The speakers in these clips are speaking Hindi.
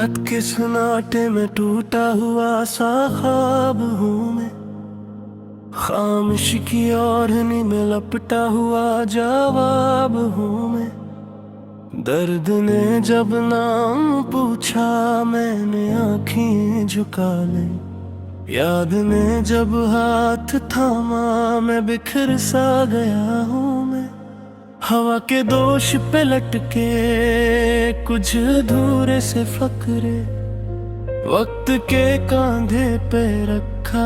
रात के सन्नाटे में टूटा हुआ सा ख्वाब हूँ मैं, खामोश की ओढ़नी में लपटा हुआ जवाब हूँ मैं। दर्द ने जब नाम पूछा मैंने आँखें झुका ली, याद ने जब हाथ थामा मैं बिखर सा गया हूँ मैं। हवा के दोष पे लटके कुछ अधूरे से फकरे, वक्त के कांधे पे रखा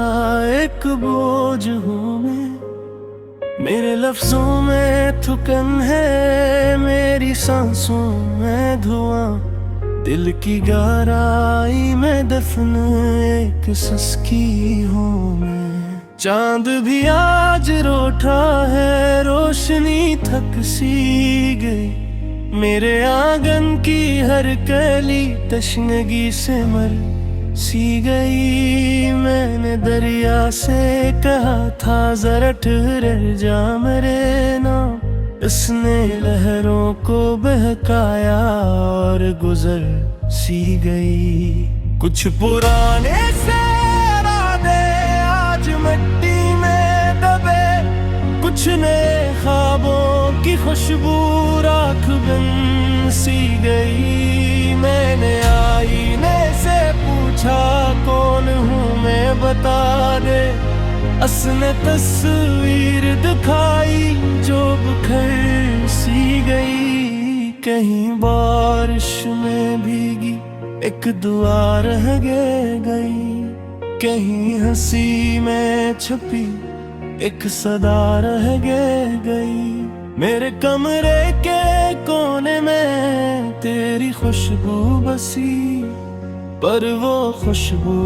एक बोझ हूँ मैं। मेरे लफ्जों में थुकन है, मेरी सांसों में धुआं, दिल की गहराई में दफन एक सिसकी हूँ मैं। चांद भी आज रोठा है, रोशनी थक सी गई, मेरे आंगन की हर कली तशनगी से मर सी गई। मैंने दरिया से कहा था जरा ठहर जा मेरे नाम, उसने लहरों को बहकाया और गुजर सी गई। कुछ पुराने से इरादे आज मिट्टी में दबे, कुछ नए ख्वाबों की खुशबू राख बन सी गई। मैंने आईने से पूछा कौन हूँ मैं बता दे, असने तस्वीर दिखाई जो बिखर सी गई। कहीं बारिश में भीगी एक दुआ रह गई, कहीं हंसी में छुपी एक सदा रह गई। मेरे कमरे के कोने में तेरी खुशबू बसी, पर वो खुशबू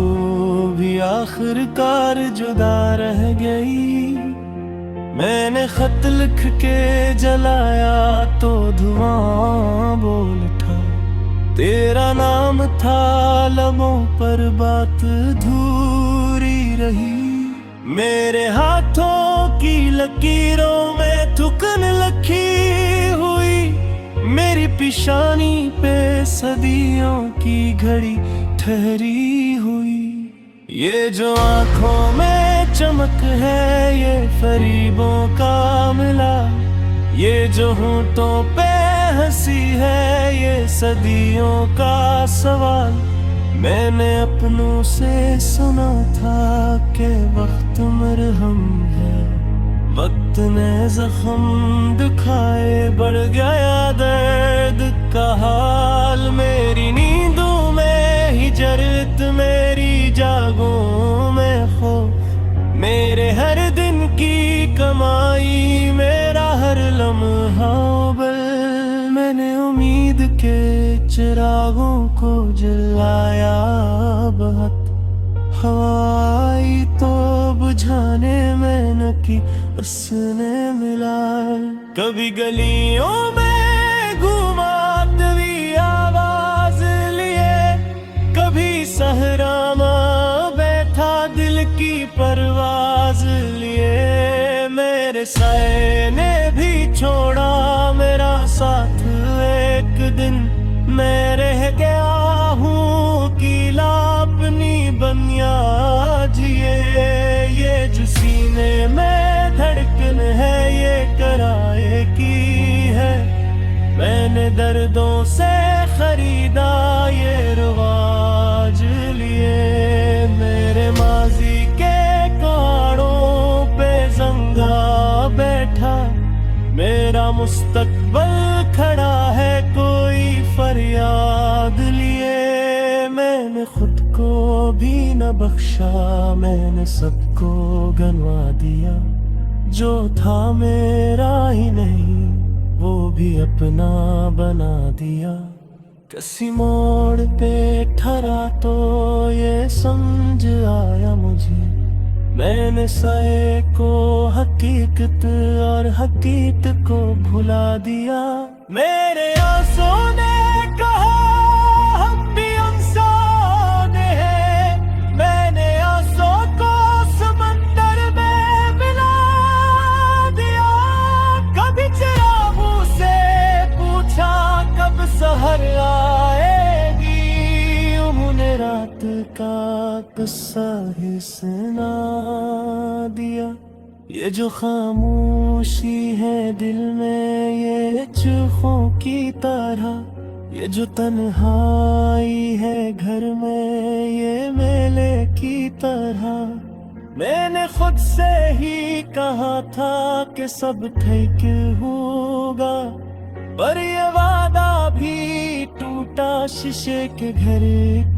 भी आखिरकार जुदा रह गई। मैंने खत लिख के जलाया तो धुआं बोल उठा, तेरा नाम था लबों पर बात अधूरी रही। मेरे हाथों की लकीरों में थुकन लगी हुई, मेरी पेशानी पे सदियों की घड़ी ठहरी हुई। ये जो आंखों में चमक है ये फरीबों का मिला, ये जो होंठों पे हंसी है ये सदियों का सवाल। मैंने अपनों से सुना था कि वक्त मरहम है, वक्त ने जख्म दिखाए बढ़ गया दर्द का हाल। मेरी नींदों में हिजरत, मेरी जागों में खौफ, मेरे हर दिन की कमाई, मेरा हर लम्हा बल। मैंने उम्मीद के चिरागों को जलाया बहुत, हवाई तो बुझाने में न की उसने मिला। कभी गलियों में घुमाती आवाज लिए, कभी सहरा में बैठा दिल की परवाज लिए। मेरे साए ने भी छोड़ा मेरा साथ एक दिन, मैं रह गया हूँ कीला अपनी बुनियाद जिए। ये जो सीने में धड़कन है ये कराए की है, मैंने दर्दों से खरीदा ये रिवाज लिए। मेरे माजी के कहाड़ों पे जंगा बैठा, मेरा मुस्तकबल खड़ा है कोई फरियाद लिए। मैंने खुद को भी न बख्शा, मैंने सबको गंवा दिया, जो था मेरा ही नहीं वो भी अपना बना दिया। किसी मोड़ पे ठहरा तो ये समझ आया मुझे, मैंने साए को हकीकत और हकीकत को भुला दिया। मेरे आंसू ने कहा हम भी इंसान हैं, मैंने आंसू को समंदर में मिला दिया। कभी चिरागों से पूछा कब सहर आएगी, का किस्सा ही सुना दिया। ये जो खामोशी है दिल में ये चूहों की तरह, ये जो तन्हाई है घर में ये मेले की तरह। मैंने खुद से ही कहा था कि सब ठीक होगा, पर ये वादा भी टूटा शीशे के घर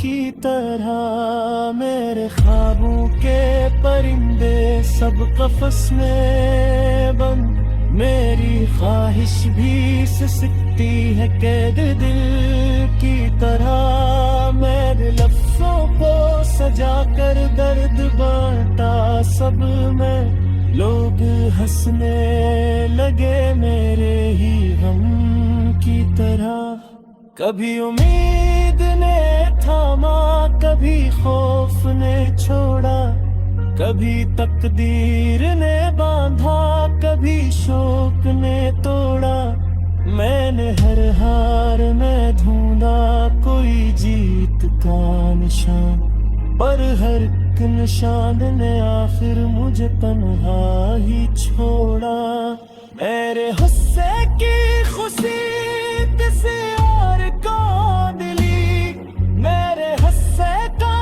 की तरह। मेरे ख्वाबों के परिंदे सब कफस में बंद, मेरी ख्वाहिश भी सिसकती है कैद दिल की तरह। मेरे लफ्जों को सजा कर दर्द बांटा सब में, लोग हंसने लगे मेरे ही गम की तरह। कभी उम्मीद ने थामा, कभी खौफ ने छोड़ा, कभी तकदीर ने बांधा, कभी शौक ने तोड़ा। मैंने हर हार में ढूंढा कोई जीत का निशान, पर हर एक निशान ने आखिर मुझे तन्हा ही छोड़ा। मेरे हुस्से की खुशी किसी और को दिली, मेरे हस्से का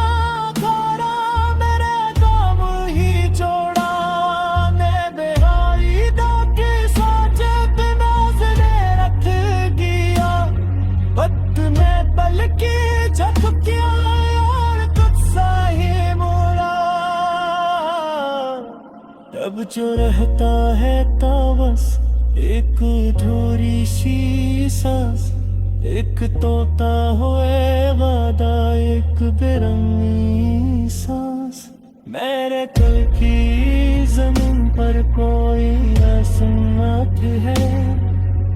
घोड़ा मेरे गम ही जोड़ा। मैं बेहाई दा की सोच पे नजरे रख गया, वक्त में पल की झपकियां और कुछ सा ही मोड़ा। अब जो रहता है तावस एक अधूरी सी सांस, एक तोता हुए वादा एक बेरंगी सांस। मेरे दिल की जमीन पर कोई आसमात है,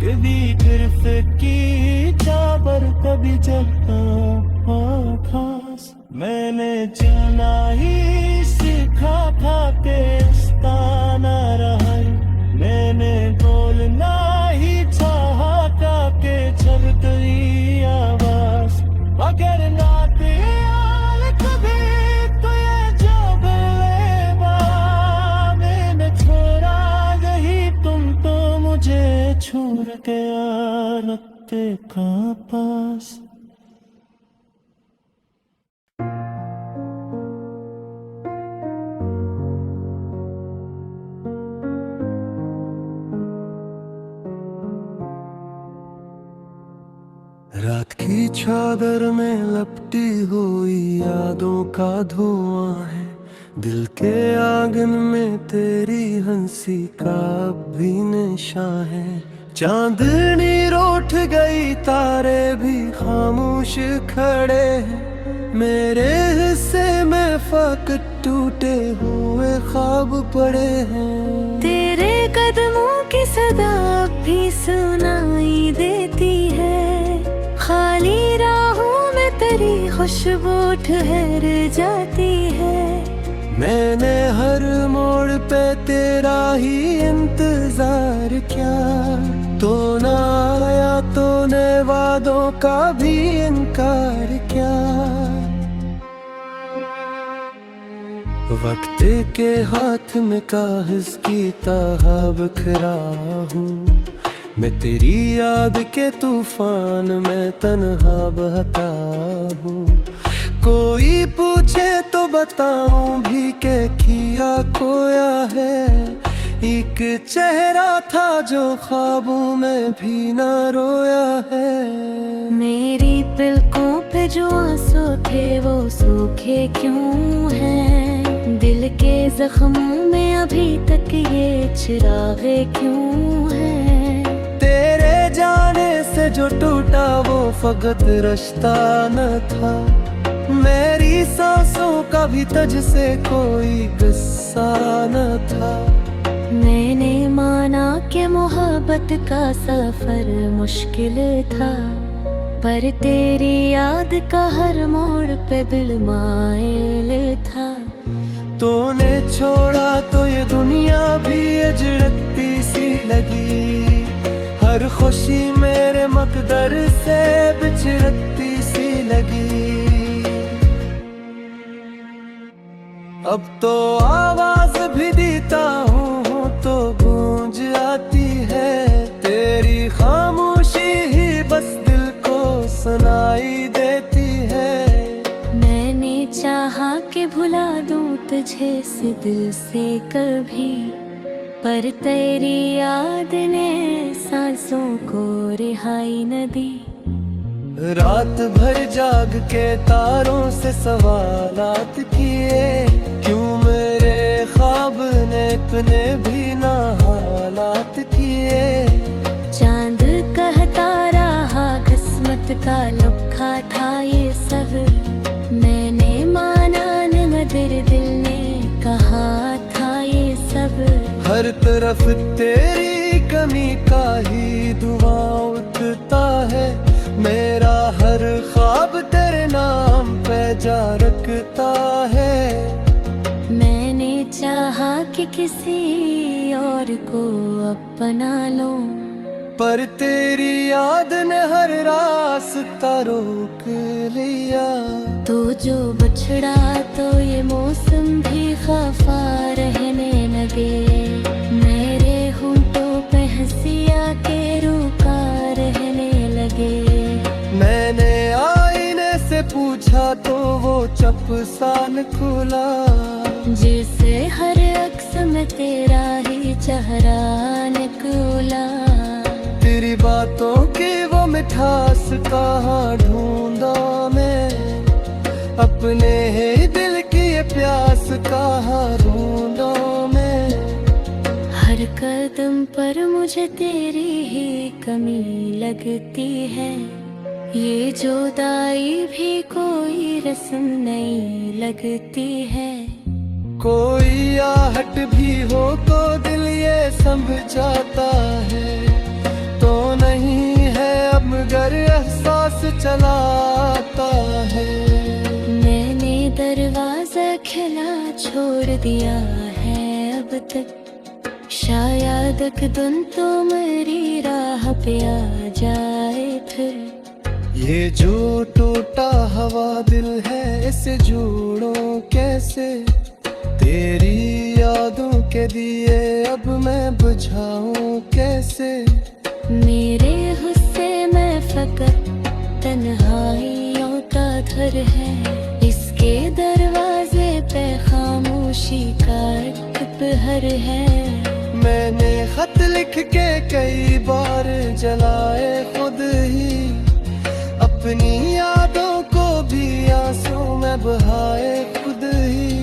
कभी गिरफ की चाबर कभी जगता खास। मैंने जीना ही सीखा था कि ना रहा, मैंने बोलना ही चाहा था कि जब गई आवाज। अगर ना दिया कभी तो ये जो गलेबा, मैंने छोड़ा यही तुम तो मुझे छोड़ के आ रखते का पास। रात की चादर में लपटी हुई यादों का धुआं है, दिल के आंगन में तेरी हंसी का भी निशान है। चांदनी रोठ गई तारे भी खामोश खड़े हैं, मेरे हिस्से में फाक टूटे हुए ख्वाब पड़े हैं। तेरे कदमों की सदा भी सुनाई देती है, खाली राहों में तेरी खुशबू ठहर जाती है। मैंने हर मोड़ पे तेरा ही इंतजार किया, तो ना आया तूने वादों का भी इनकार किया। वक्त के हाथ में कागज की तरह बिखरा हूँ, मैं तेरी याद के तूफान में तन्हा बहता हूँ। कोई पूछे तो बताऊं भी के किया खोया है, एक चेहरा था जो ख्वाबों में भी न रोया है। मेरी पलकों पे जो आंसू थे वो सूखे क्यों हैं, दिल के जख्मों में अभी तक ये चिरागे क्यों हैं। तेरे जाने से जो टूटा वो फकत रास्ता न था, मेरी सांसों का भी तुझसे कोई गुस्सा न था। मैंने माना कि मोहब्बत का सफर मुश्किल था, पर तेरी याद का हर मोड़ पे दिल मायल था। तूने छोड़ा तो ये दुनिया भी अजड़ती सी लगी, हर खुशी मेरे मकदर से बिछड़ती सी लगी। अब तो आवाज भी देता हूँ तो गूंज आती है, तेरी खामोशी ही बस दिल को सुनाई देती है। मैंने चाहा कि भुला दूं तुझे से दिल से कभी, पर तेरी याद ने सांसों को रिहाई न दी। रात भर जाग के तारों से सवालात किए, क्यों मेरे ख्वाब ने इतने भी ना हालात किए। चांद कहता रहा किस्मत का लिखा था ये सब, मैंने माना न मगर दिल ने कहा था ये सब। हर तरफ तेरी कमी का ही धुआं उठता है, मेरा हर ख्वाब तेरे नाम पे जा रखता है। मैंने चाहा कि किसी और को अपना लूं, पर तेरी याद ने हर रास्ता रोक लिया। तो जो बछड़ा तो ये मौसम भी खफा रहने लगे, मेरे होंठों पे हंसिया के रुका रहने लगे। मैंने आईने से पूछा तो वो चप सान खुला, जिसे हर अक्स में तेरा ही चेहरा निकला। तेरी बातों की वो मिठास कहाँ ढूंढा मैं, अपने ही दिल की ये प्यास कहाँ ढूंढा मैं। हर कदम पर मुझे तेरी ही कमी लगती है, ये जुदाई भी कोई रस्म नहीं लगती है। कोई आहट भी हो तो दिल ये समझाता है, तो नहीं है अब मगर एहसास चलाता है। मैंने दरवाजा खिला छोड़ दिया है अब तक, शायद एक दिन तो मेरी राह पे आ जाए फिर। ये जो टूटा हवा दिल है इसे जोड़ो कैसे, तेरी यादों के दिए अब मैं बुझाऊं कैसे। मेरे हुस्से में फकत तन्हाइयों का घर है, इसके दरवाजे पे खामोशी का एक पहर है। मैंने खत लिख के कई बार जलाए खुद ही, अपनी यादों को भी आंसू में बहाए खुद ही।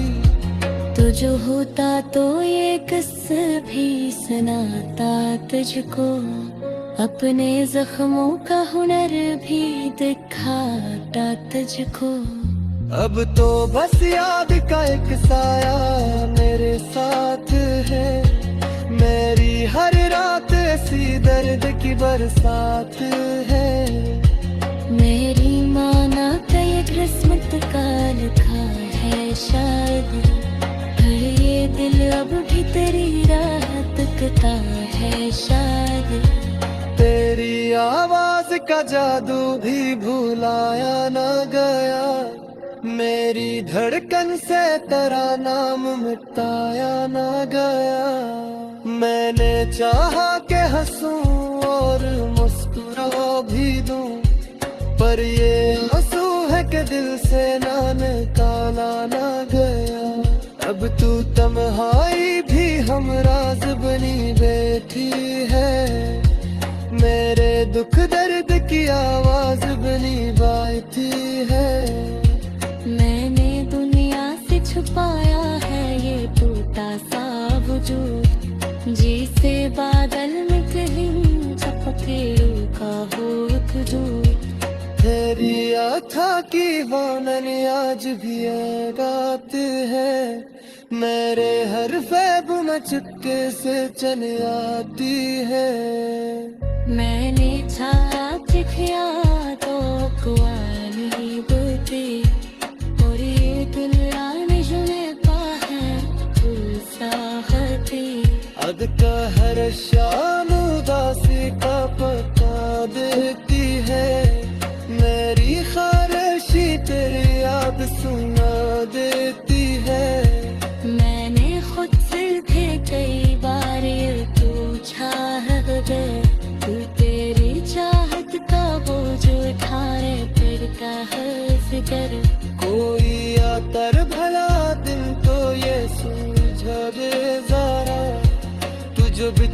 तो जो होता तो ये किस्सा भी सुनाता तुझको, अपने जख्मों का हुनर भी दिखाता तुझको। अब तो बस याद का एक साया मेरे साथ है, मेरी हर रात ऐसी दर्द की बरसात है। मेरी माना का ये किस्मत का लिखा है शायद, पर ये दिल अब भी तेरी राह तकता है शायद। तेरी आवाज का जादू भी भुलाया ना गया, मेरी धड़कन से तेरा नाम मिटाया ना गया। मैंने चाहा के हंसूं और मुस्कुरा भी दूं, पर ये आंसू है कि दिल से ना निकाला ना गया। अब तू तन्हाई भी हमराज बनी बैठी है, मेरे दुख दर्द की आवाज बनी बैठी है। मैंने दुनिया से छुपाया है ये टूटा सा वजूद, जिसे बादल में कहीं चपके का हो वजूद। तेरी आथा की वानन आज भी रात है, मेरे हर फैब में चुपके से चले आती है। मैंने छाया चिखिया तो कुआनी बुद्धि, और ये दुनिया में जुने पाहे साहती। अद का हर शाम उदासी का पता देती है, मेरी खारशी तेरी याद सुना देती है।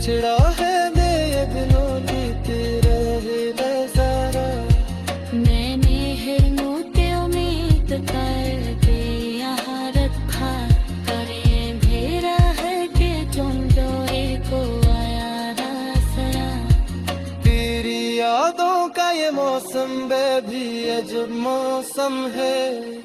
बिछड़ा है दिलों जीते रहे नजारा। मैंने हिरनों ते उम्मीद करके यहाँ रखा, करे अंधेरा है कि तुम डोरे को आया रासरा। तेरी यादों का ये मौसम भी अजब मौसम है।